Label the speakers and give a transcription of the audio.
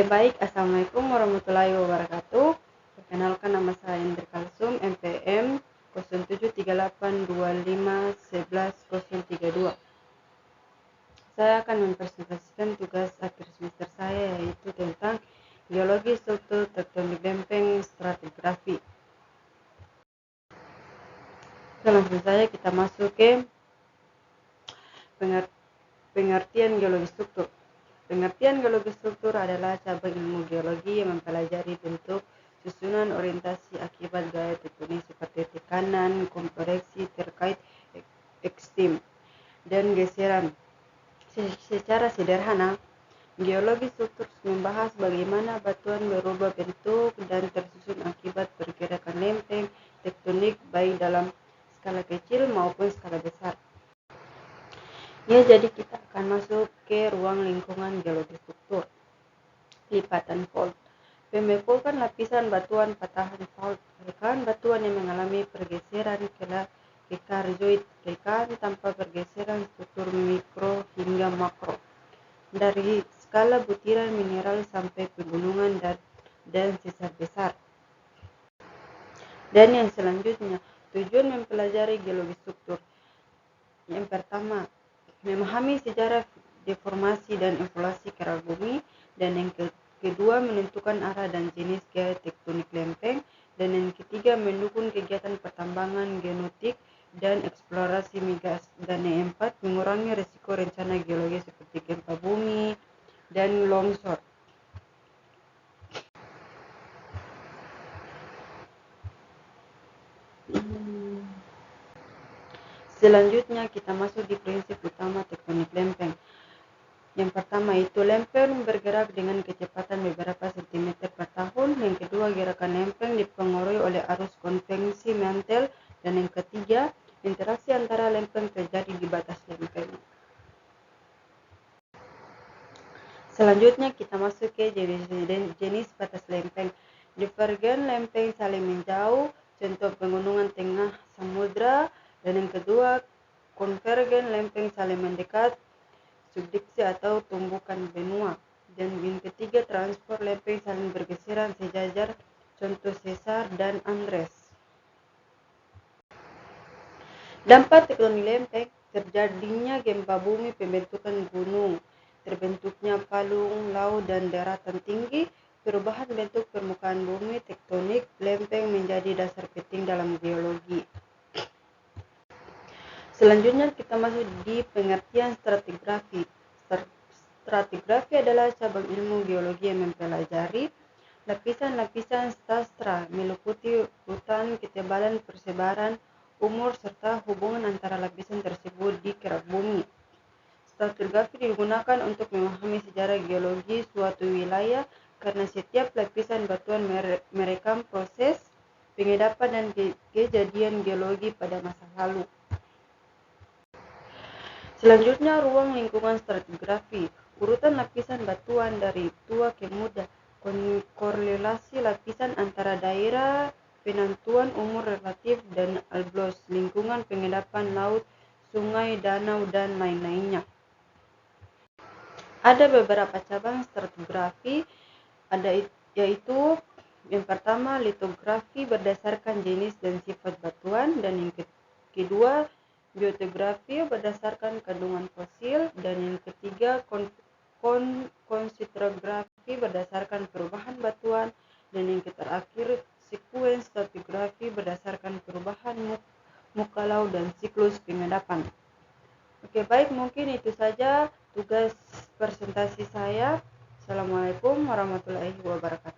Speaker 1: Baik, Assalamualaikum warahmatullahi wabarakatuh. Perkenalkan, nama saya Indri Kalsum, MPM 073825110032. Saya akan mempresentasikan tugas akhir semester saya, yaitu tentang geologi struktur tektonik lempeng stratigrafi. Langsung saja kita masuk ke pengertian geologi struktur. Pengertian geologi struktur adalah cabang ilmu geologi yang mempelajari bentuk, susunan, orientasi akibat gaya tektonik seperti tekanan, koreksi terkait ekstrim, dan geseran. Secara sederhana, geologi struktur membahas bagaimana batuan berubah bentuk dan tersusun akibat pergerakan lempeng tektonik baik dalam skala kecil maupun skala besar. Ya, jadi kita akan masuk ke ruang lingkungan geologi struktur. Lipatan fault. Pembekolkan lapisan batuan patahan fault. Rekahan batuan yang mengalami pergeseran ke karyoid, rekahan tanpa pergeseran struktur mikro hingga makro. Dari skala butiran mineral sampai pegunungan dan sesar besar. Dan yang selanjutnya, tujuan mempelajari geologi struktur. Yang pertama, memahami sejarah deformasi dan evolusi kerak bumi, dan yang kedua menentukan arah dan jenis gaya tektonik lempeng, dan yang ketiga mendukung kegiatan pertambangan genotik dan eksplorasi migas, dan yang keempat mengurangi risiko rencana geologi seperti gempa bumi dan longsor. Selanjutnya kita masuk di prinsip utama tektonik lempeng. Yang pertama itu lempeng bergerak dengan kecepatan beberapa sentimeter per tahun. Yang kedua, gerakan lempeng dipengaruhi oleh arus konveksi mantel. Dan yang ketiga, interaksi antara lempeng terjadi di batas lempeng. Selanjutnya kita masuk ke jenis batas lempeng. Divergen lempeng saling menjauh, contoh pegunungan tengah samudra. Dan yang kedua, konvergen lempeng saling mendekat, subduksi atau tumbukan benua. Dan yang ketiga, transport lempeng saling bergeseran sejajar, contoh Sesar dan Andres. Dampak tektonik lempeng: terjadinya gempa bumi, pembentukan gunung, terbentuknya palung laut dan daratan tinggi, perubahan bentuk permukaan bumi. Tektonik lempeng menjadi dasar penting dalam geologi. Selanjutnya kita masuk di pengertian stratigrafi. Stratigrafi adalah cabang ilmu geologi yang mempelajari lapisan-lapisan sastra meliputi urutan, ketebalan, persebaran, umur, serta hubungan antara lapisan tersebut di kerak bumi. Stratigrafi digunakan untuk memahami sejarah geologi suatu wilayah karena setiap lapisan batuan merekam proses pengendapan dan kejadian geologi pada masa lalu. Selanjutnya, ruang lingkungan stratigrafi. Urutan lapisan batuan dari tua ke muda. Korelasi lapisan antara daerah penentuan umur relatif dan albedo, lingkungan pengendapan laut, sungai, danau, dan lain-lainnya. Ada beberapa cabang stratigrafi, yaitu yang pertama litografi berdasarkan jenis dan sifat batuan, dan yang kedua biotografi berdasarkan kandungan fosil, dan yang ketiga konstratigrafi berdasarkan perubahan batuan, dan yang terakhir sekuens stratigrafi berdasarkan perubahan muka laut dan siklus pengendapan. Oke, baik, mungkin itu saja tugas presentasi saya. Assalamualaikum warahmatullahi wabarakatuh.